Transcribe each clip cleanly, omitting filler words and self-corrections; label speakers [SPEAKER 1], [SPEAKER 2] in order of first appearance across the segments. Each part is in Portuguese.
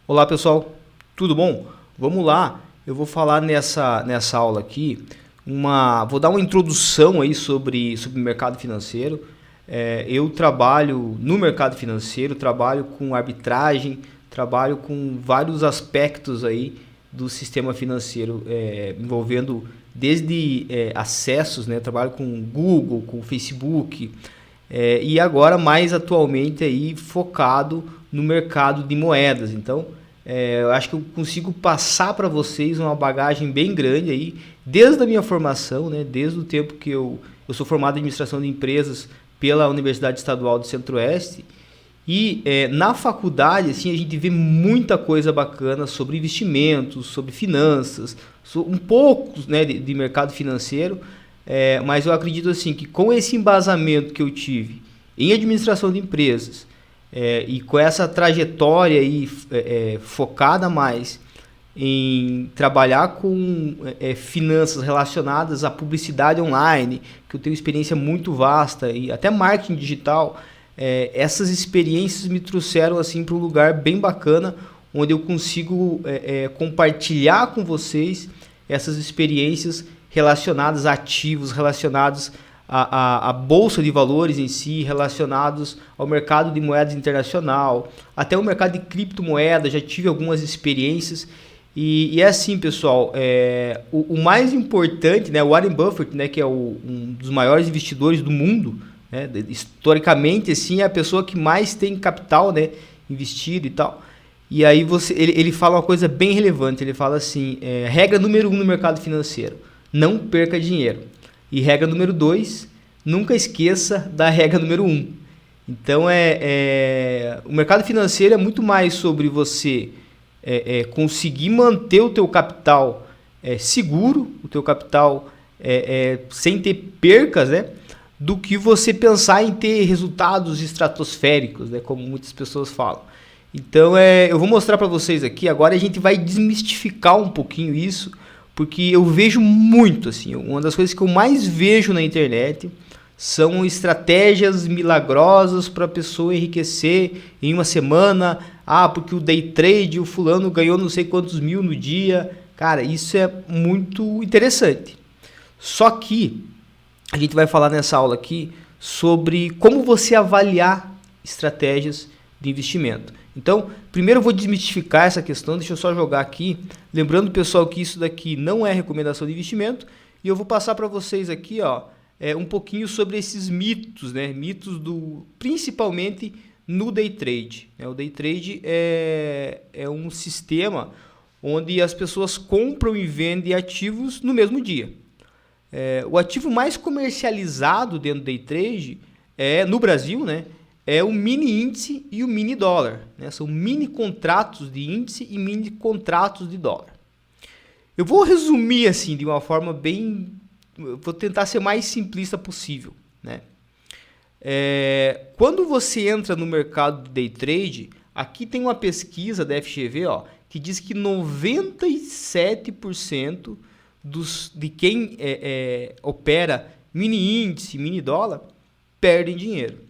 [SPEAKER 1] Olá pessoal, tudo bom? Vamos lá, eu vou falar nessa aula aqui, vou dar uma introdução aí sobre o mercado financeiro. Eu trabalho no mercado financeiro, trabalho com arbitragem, trabalho com vários aspectos aí do sistema financeiro, envolvendo desde acessos, né? Trabalho com Google, com Facebook, e agora mais atualmente aí focado no mercado de moedas. Então, eu acho que eu consigo passar para vocês uma bagagem bem grande aí, desde a minha formação, né, desde o tempo que eu sou formado em administração de empresas pela Universidade Estadual do Centro-Oeste. E na faculdade, assim, a gente vê muita coisa bacana sobre investimentos, sobre finanças, um pouco, né, de mercado financeiro. Mas eu acredito assim que com esse embasamento que eu tive em administração de empresas, e com essa trajetória aí, focada mais em trabalhar com finanças relacionadas à publicidade online, que eu tenho experiência muito vasta, e até marketing digital, essas experiências me trouxeram assim para um lugar bem bacana, onde eu consigo compartilhar com vocês essas experiências relacionados a ativos, relacionados à bolsa de valores em si, relacionados ao mercado de moedas internacional, até o mercado de criptomoedas. Já tive algumas experiências e é assim, pessoal, o mais importante, né, o Warren Buffett, né, que é um dos maiores investidores do mundo, né, historicamente assim, é a pessoa que mais tem capital, né, investido e tal. E aí ele fala uma coisa bem relevante. Ele fala assim, regra número 1 no mercado financeiro: não perca dinheiro. E regra número 2, nunca esqueça da regra número 1. Então, o mercado financeiro é muito mais sobre você conseguir manter o teu capital seguro, o teu capital sem ter percas, né, do que você pensar em ter resultados estratosféricos, né, como muitas pessoas falam. Então, eu vou mostrar para vocês aqui. Agora a gente vai desmistificar um pouquinho isso, porque eu vejo muito, assim, uma das coisas que eu mais vejo na internet são estratégias milagrosas para a pessoa enriquecer em uma semana. Porque o day trade, o fulano ganhou não sei quantos mil no dia. Cara, isso é muito interessante. Só que a gente vai falar nessa aula aqui sobre como você avaliar estratégias de investimento. Então, primeiro eu vou desmistificar essa questão. Deixa eu só jogar aqui, lembrando, pessoal, que isso daqui não é recomendação de investimento, e eu vou passar para vocês aqui, um pouquinho sobre esses mitos, né? Mitos principalmente no day trade. O day trade é um sistema onde as pessoas compram e vendem ativos no mesmo dia. O ativo mais comercializado dentro do day trade no Brasil, né, é o mini índice e o mini dólar, né? São mini contratos de índice e mini contratos de dólar. Eu vou resumir assim de uma forma vou tentar ser mais simplista possível, né? Quando você entra no mercado do day trade, aqui tem uma pesquisa da FGV, que diz que 97% de quem opera mini índice, mini dólar, perdem dinheiro.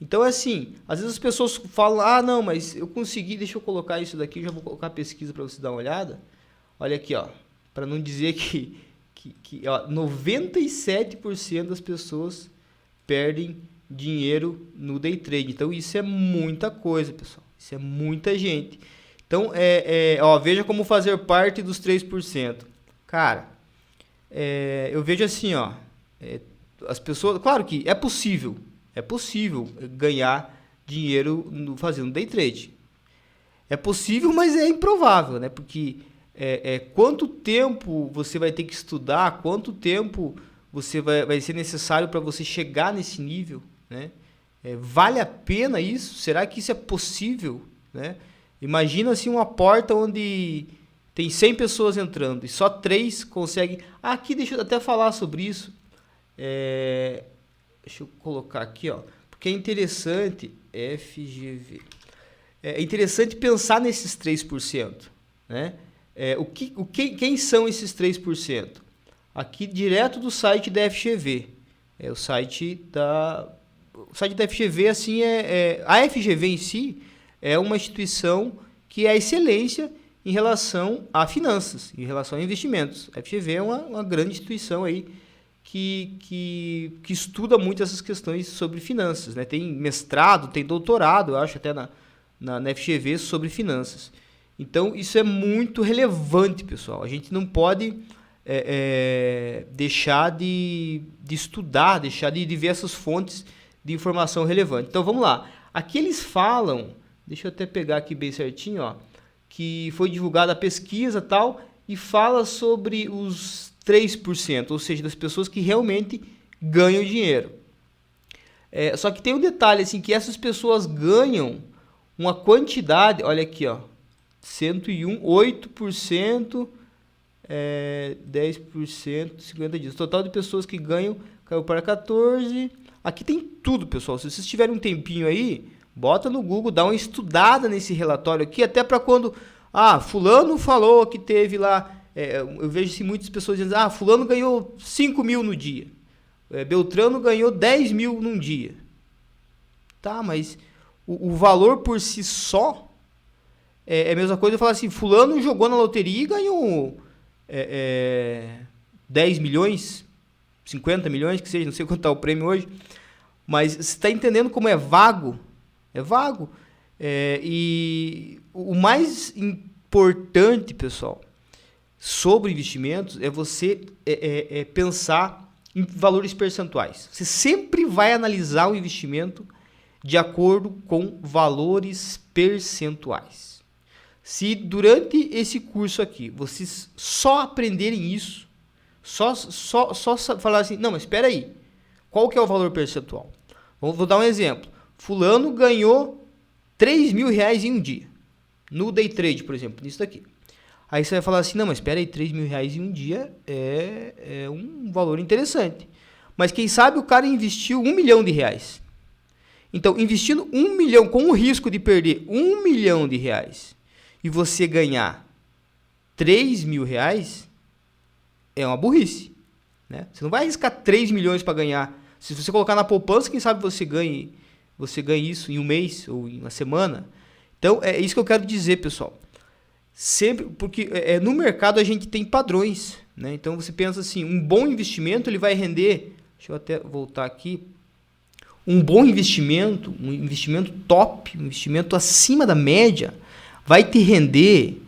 [SPEAKER 1] Então, assim, às vezes as pessoas falam, não, mas eu consegui, deixa eu colocar isso daqui, já vou colocar a pesquisa para você dar uma olhada. Olha aqui, para não dizer que 97% das pessoas perdem dinheiro no day trade. Então, isso é muita coisa, pessoal. Isso é muita gente. Então, veja como fazer parte dos 3%. Cara, eu vejo assim, as pessoas... Claro que é possível ganhar dinheiro fazendo day trade. É possível, mas é improvável, né? Porque quanto tempo você vai ter que estudar, quanto tempo vai ser necessário para você chegar nesse nível, né? Vale a pena isso? Será que isso é possível, né? Imagina assim uma porta onde tem 100 pessoas entrando e só 3 conseguem... Aqui deixa eu até falar sobre isso. Deixa eu colocar aqui, porque é interessante, FGV. É interessante pensar nesses 3%, né? Quem são esses 3%? Aqui direto do site da FGV. O site da FGV, assim, a FGV em si é uma instituição que é a excelência em relação a finanças, em relação a investimentos. A FGV é uma grande instituição aí que estuda muito essas questões sobre finanças, né? Tem mestrado, tem doutorado, eu acho, até na FGV sobre finanças. Então, isso é muito relevante, pessoal. A gente não pode deixar de estudar, deixar de ver essas fontes de informação relevante. Então, vamos lá. Aqui eles falam, deixa eu até pegar aqui bem certinho, ó, que foi divulgada a pesquisa e tal, e fala sobre os 3%, ou seja, das pessoas que realmente ganham dinheiro. Só que tem um detalhe, assim, que essas pessoas ganham uma quantidade, olha aqui, ó, 101, 8%, 10%, 50 dias. O total de pessoas que ganham caiu para 14%. Aqui tem tudo, pessoal. Se vocês tiverem um tempinho aí, bota no Google, dá uma estudada nesse relatório aqui, até para quando... fulano falou que teve lá... eu vejo assim, muitas pessoas dizendo, fulano ganhou 5 mil no dia. Beltrano ganhou 10 mil num dia. Tá, mas o valor por si só é a mesma coisa eu falar assim, fulano jogou na loteria e ganhou 10 milhões, 50 milhões, que seja, não sei quanto está o prêmio hoje, mas você está entendendo como é vago? É vago. E o mais importante, pessoal, sobre investimentos é você pensar em valores percentuais. Você sempre vai analisar o investimento de acordo com valores percentuais. Se durante esse curso aqui vocês só aprenderem isso, só falar assim, não, mas espera aí, qual que é o valor percentual? Vou dar um exemplo. Fulano ganhou 3 mil reais em um dia, no day trade, por exemplo, nisso daqui. Aí você vai falar assim, não, mas espera aí, 3 mil reais em um dia é um valor interessante. Mas quem sabe o cara investiu 1 milhão de reais. Então, investindo 1 milhão, com o risco de perder 1 milhão de reais, e você ganhar 3 mil reais, é uma burrice, né? Você não vai arriscar 3 milhões para ganhar. Se você colocar na poupança, quem sabe você ganhe isso em um mês ou em uma semana. Então, é isso que eu quero dizer, pessoal. Sempre, porque no mercado a gente tem padrões, né? Então, você pensa assim, um bom investimento ele vai render... Deixa eu até voltar aqui. Um bom investimento, um investimento top, um investimento acima da média, vai te render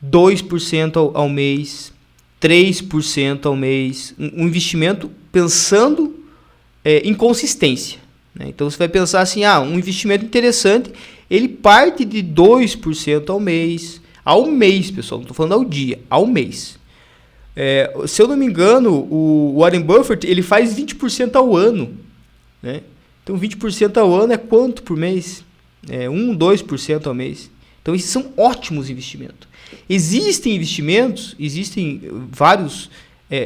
[SPEAKER 1] 2% ao mês, 3% ao mês. Um investimento pensando em consistência, né? Então, você vai pensar assim, um investimento interessante, ele parte de 2% ao mês, pessoal, não estou falando ao dia, ao mês. Se eu não me engano, o Warren Buffett, ele faz 20% ao ano, né? Então, 20% ao ano é quanto por mês? 2% ao mês. Então, esses são ótimos investimentos. Existem vários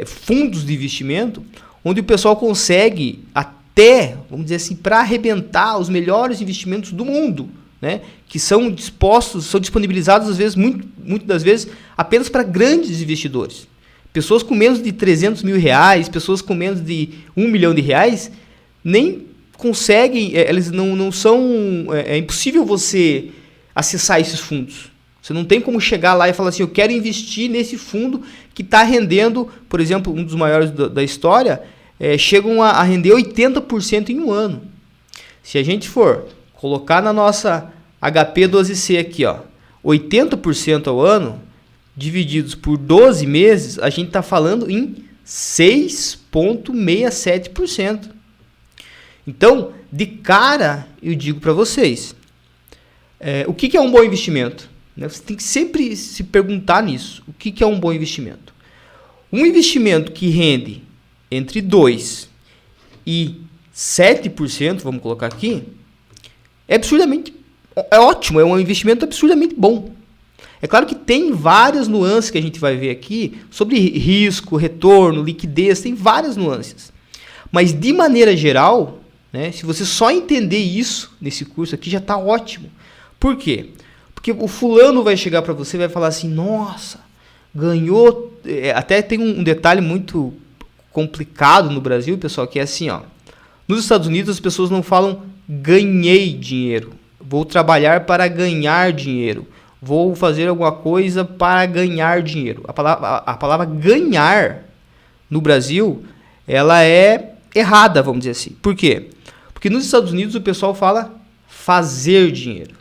[SPEAKER 1] fundos de investimento, onde o pessoal consegue até, vamos dizer assim, para arrebentar os melhores investimentos do mundo, né? Que são disponibilizados, às vezes, muitas das vezes, apenas para grandes investidores. Pessoas com menos de 300 mil reais, pessoas com menos de 1 milhão de reais, nem conseguem, eles não são, é impossível você acessar esses fundos. Você não tem como chegar lá e falar assim, eu quero investir nesse fundo que está rendendo, por exemplo, um dos maiores da história, chegam a render 80% em um ano. Se a gente for colocar na nossa HP12C aqui, 80% ao ano, divididos por 12 meses, a gente está falando em 6,67%. Então, de cara, eu digo para vocês, o que é um bom investimento? Você tem que sempre se perguntar nisso. O que é um bom investimento? Um investimento que rende entre 2% e 7%, vamos colocar aqui, é ótimo, é um investimento absurdamente bom. É claro que tem várias nuances que a gente vai ver aqui sobre risco, retorno, liquidez, tem várias nuances. Mas, de maneira geral, né, se você só entender isso nesse curso aqui, já está ótimo. Por quê? Porque o fulano vai chegar para você e vai falar assim, nossa, ganhou... Até tem um detalhe muito complicado no Brasil, pessoal, que é assim, nos Estados Unidos as pessoas não falam ganhei dinheiro, vou trabalhar para ganhar dinheiro, vou fazer alguma coisa para ganhar dinheiro. A palavra ganhar no Brasil, ela é errada, vamos dizer assim. Por quê? Porque nos Estados Unidos o pessoal fala fazer dinheiro.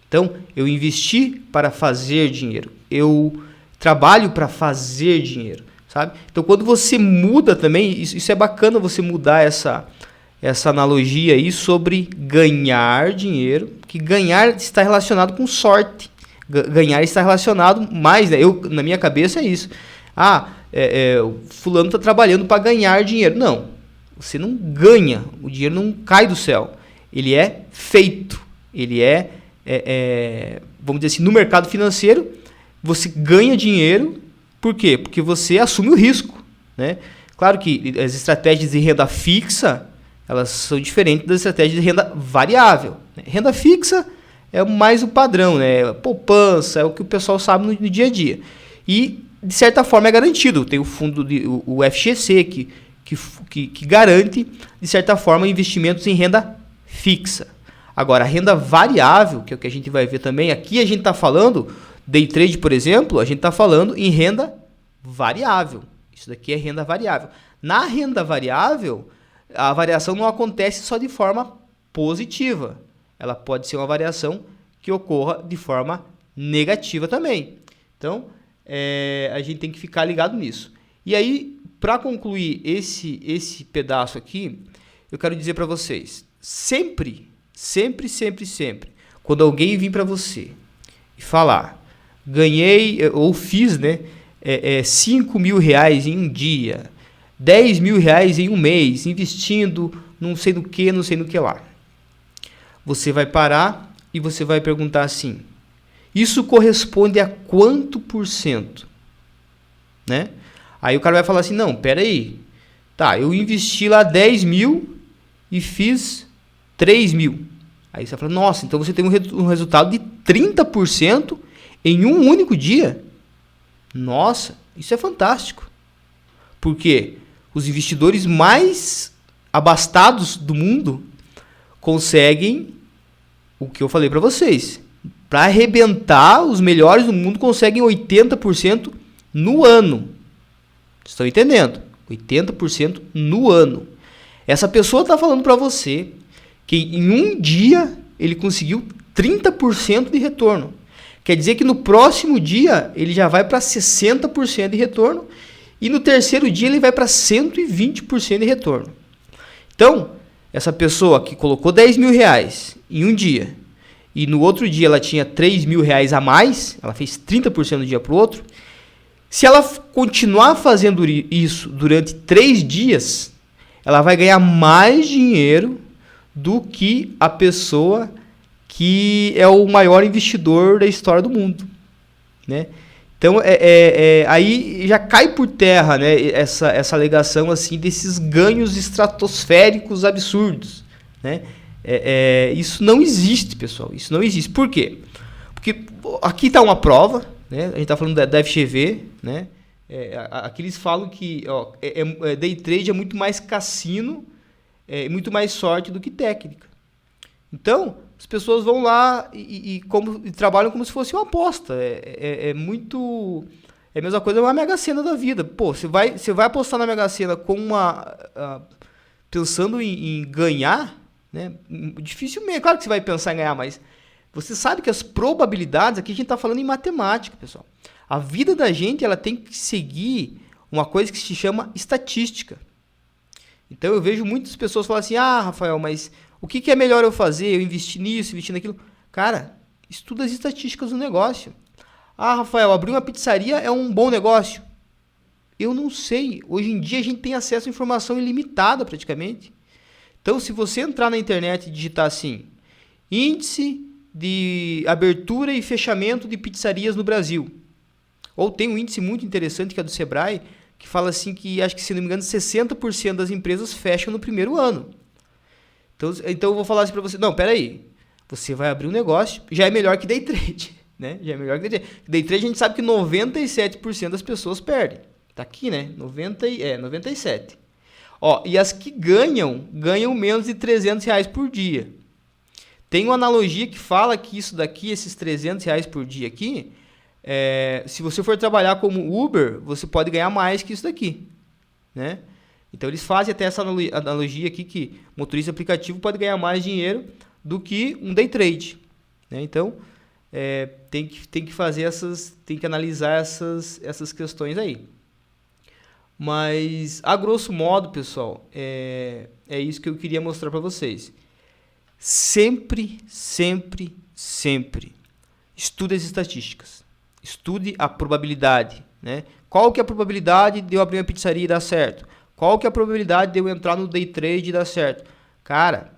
[SPEAKER 1] Então, eu investi para fazer dinheiro. Eu trabalho para fazer dinheiro, sabe? Então, quando você muda também, isso é bacana você mudar essa analogia aí sobre ganhar dinheiro, que ganhar está relacionado com sorte. Ganhar está relacionado mais, né? Na minha cabeça é isso. O fulano está trabalhando para ganhar dinheiro. Não, você não ganha, o dinheiro não cai do céu. Ele é feito, ele vamos dizer assim, no mercado financeiro, você ganha dinheiro, por quê? Porque você assume o risco, né? Claro que as estratégias de renda fixa, elas são diferentes das estratégias de renda variável, né? Renda fixa é mais o padrão, né? Poupança, é o que o pessoal sabe no dia a dia. E, de certa forma, é garantido. Tem o fundo, o FGC, que garante, de certa forma, investimentos em renda fixa. Agora, a renda variável, que é o que a gente vai ver também, aqui a gente está falando, day trade, por exemplo, a gente está falando em renda variável. Isso daqui é renda variável. Na renda variável, a variação não acontece só de forma positiva. Ela pode ser uma variação que ocorra de forma negativa também. Então, a gente tem que ficar ligado nisso. E aí, para concluir esse pedaço aqui, eu quero dizer para vocês, sempre, quando alguém vir para você e falar, ganhei ou fiz, né, 5 mil reais em um dia, 10 mil reais em um mês, investindo não sei no que lá. Você vai parar e você vai perguntar assim, isso corresponde a quanto por cento? Né? Aí o cara vai falar assim, não, peraí, tá, eu investi lá 10 mil e fiz 3 mil. Aí você fala, nossa, então você tem um resultado de 30% em um único dia. Nossa, isso é fantástico. Porque os investidores mais abastados do mundo conseguem o que eu falei para vocês. Para arrebentar, os melhores do mundo conseguem 80% no ano. Estão entendendo? 80% no ano. Essa pessoa está falando para você que em um dia ele conseguiu 30% de retorno. Quer dizer que no próximo dia ele já vai para 60% de retorno e no terceiro dia ele vai para 120% de retorno. Então, essa pessoa que colocou 10 mil reais em um dia e no outro dia ela tinha 3 mil reais a mais, ela fez 30% de um dia para o outro, se ela continuar fazendo isso durante 3 dias, ela vai ganhar mais dinheiro do que a pessoa que é o maior investidor da história do mundo, né? Então, aí já cai por terra, né, essa alegação assim, desses ganhos estratosféricos absurdos, né? Isso não existe, pessoal. Isso não existe. Por quê? Porque aqui está uma prova, né? A gente está falando da FGV, né? Aqui eles falam que day trade é muito mais cassino, muito mais sorte do que técnica. Então, as pessoas vão lá e trabalham como se fosse uma aposta. É a mesma coisa, uma Mega Sena da vida. Pô, você vai apostar na Mega Sena pensando em ganhar, né? Dificilmente, claro que você vai pensar em ganhar, mas você sabe que as probabilidades, aqui a gente está falando em matemática, pessoal. A vida da gente, ela tem que seguir uma coisa que se chama estatística. Então eu vejo muitas pessoas falarem assim, Rafael, mas o que é melhor eu fazer? Eu investir nisso, investir naquilo? Cara, estuda as estatísticas do negócio. Rafael, abrir uma pizzaria é um bom negócio? Eu não sei. Hoje em dia a gente tem acesso a informação ilimitada praticamente. Então se você entrar na internet e digitar assim, índice de abertura e fechamento de pizzarias no Brasil. Ou tem um índice muito interessante que é do Sebrae, que fala assim que, acho que se não me engano, 60% das empresas fecham no primeiro ano. Então eu vou falar assim para você, não, peraí, você vai abrir um negócio, já é melhor que day trade, né? Já é melhor que day trade. Day trade a gente sabe que 97% das pessoas perdem. Tá aqui, né? 97%. E as que ganham menos de R$300 por dia. Tem uma analogia que fala que isso daqui, esses R$ 300 por dia aqui, se você for trabalhar como Uber, você pode ganhar mais que isso daqui, né? Então eles fazem até essa analogia aqui que motorista aplicativo pode ganhar mais dinheiro do que um day trade, né? Então tem que fazer tem que analisar essas questões aí. Mas a grosso modo, pessoal, é isso que eu queria mostrar para vocês. Sempre, sempre, sempre estude as estatísticas. Estude a probabilidade, né? Qual que é a probabilidade de eu abrir uma pizzaria e dar certo? Qual que é a probabilidade de eu entrar no day trade e dar certo? Cara,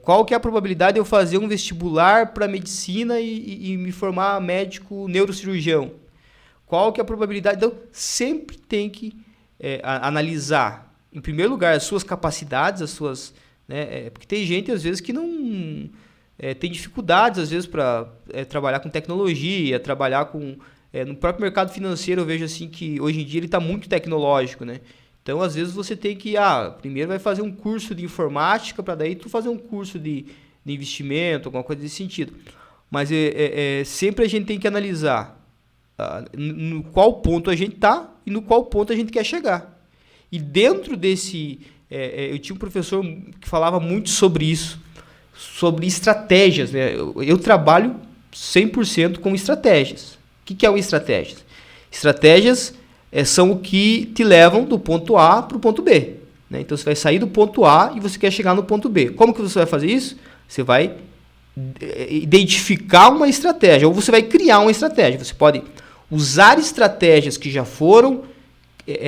[SPEAKER 1] qual que é a probabilidade de eu fazer um vestibular para medicina e me formar médico neurocirurgião? Qual que é a probabilidade? Então, sempre tem que analisar, em primeiro lugar, as suas capacidades, as suas... né? Porque tem gente, às vezes, que não... tem dificuldades, às vezes, para trabalhar com tecnologia, trabalhar com... no próprio mercado financeiro, eu vejo assim que, hoje em dia, ele está muito tecnológico, né? Então, às vezes, você tem que... primeiro vai fazer um curso de informática, para daí tu fazer um curso de investimento, alguma coisa desse sentido. Mas sempre a gente tem que analisar no qual ponto a gente está e no qual ponto a gente quer chegar. E dentro desse... eu tinha um professor que falava muito sobre isso, sobre estratégias, né? Eu trabalho 100% com estratégias. O que é uma estratégia? Estratégias são o que te levam do ponto A para o ponto B, né? Então você vai sair do ponto A e você quer chegar no ponto B. Como que você vai fazer isso? Você vai identificar uma estratégia, ou você vai criar uma estratégia. Você pode usar estratégias que já foram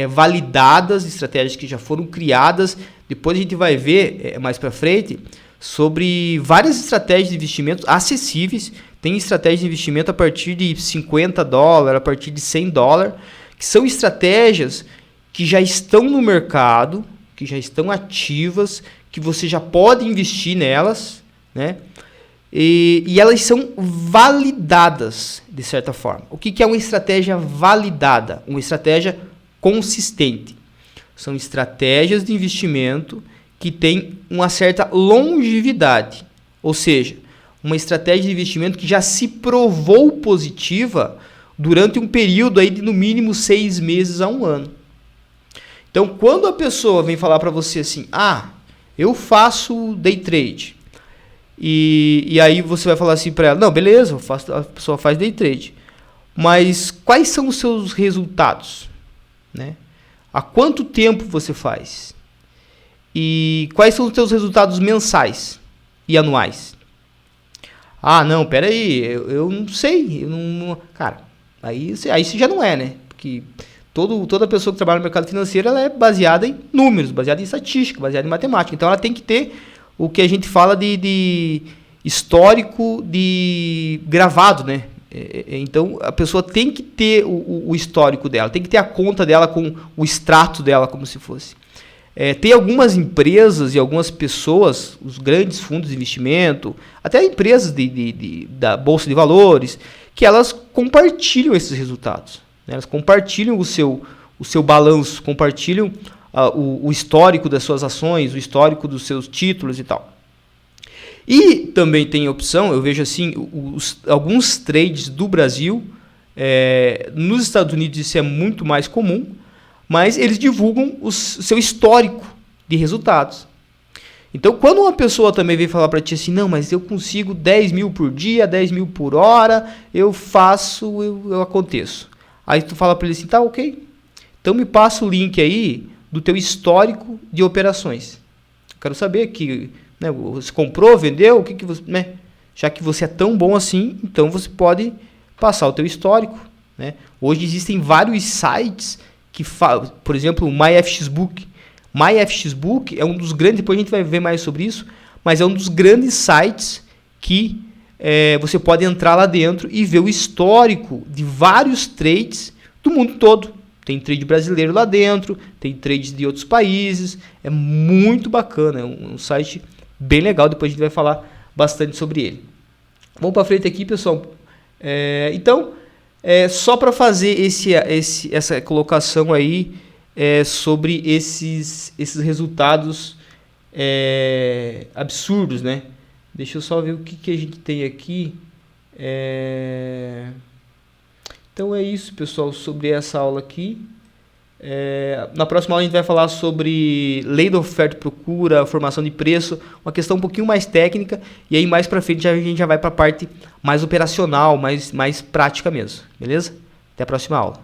[SPEAKER 1] validadas, estratégias que já foram criadas. Depois a gente vai ver mais para frente sobre várias estratégias de investimento acessíveis. Tem estratégias de investimento a partir de $50, a partir de $100, que são estratégias que já estão no mercado, que já estão ativas, que você já pode investir nelas, né? E elas são validadas, de certa forma. O que é uma estratégia validada? Uma estratégia consistente. São estratégias de investimento que têm uma certa longevidade. Ou seja, uma estratégia de investimento que já se provou positiva durante um período aí de no mínimo 6 meses a 1 ano. Então, quando a pessoa vem falar para você assim, eu faço day trade, e aí você vai falar assim para ela, não, beleza, a pessoa faz day trade, mas quais são os seus resultados, né? Há quanto tempo você faz? E quais são os seus resultados mensais e anuais? Não, peraí, eu não sei, cara, aí isso já não é, né? Porque toda pessoa que trabalha no mercado financeiro, ela é baseada em números, baseada em estatística, baseada em matemática. Então ela tem que ter o que a gente fala de histórico de gravado, né? Então a pessoa tem que ter o histórico dela, tem que ter a conta dela com o extrato dela, como se fosse. Tem algumas empresas e algumas pessoas, os grandes fundos de investimento, até empresas da Bolsa de Valores, que elas compartilham esses resultados, né? Elas compartilham o seu balanço, compartilham o histórico das suas ações, o histórico dos seus títulos e tal. E também tem a opção, eu vejo assim, alguns trades do Brasil, nos Estados Unidos isso é muito mais comum, mas eles divulgam o seu histórico de resultados. Então, quando uma pessoa também vem falar para ti assim, não, mas eu consigo 10 mil por dia, 10 mil por hora, eu aconteço. Aí tu fala para ele assim, tá, ok. Então me passa o link aí do teu histórico de operações. Eu quero saber que, né, você comprou, vendeu, o que você, né? Já que você é tão bom assim, então você pode passar o teu histórico, né? Hoje existem vários sites que falam, por exemplo, o MyFXBook. MyFXBook é um dos grandes, depois a gente vai ver mais sobre isso, mas é um dos grandes sites que você pode entrar lá dentro e ver o histórico de vários trades do mundo todo. Tem trade brasileiro lá dentro, tem trades de outros países, é muito bacana, é um site bem legal, depois a gente vai falar bastante sobre ele. Vamos para frente aqui, pessoal. Então, só para fazer essa colocação aí sobre esses resultados absurdos, né? Deixa eu só ver o que a gente tem aqui. Então é isso, pessoal, sobre essa aula aqui. Na próxima aula a gente vai falar sobre lei da oferta e procura, formação de preço, uma questão um pouquinho mais técnica, e aí mais pra frente a gente já vai para a parte mais operacional, mais prática mesmo, beleza? Até a próxima aula.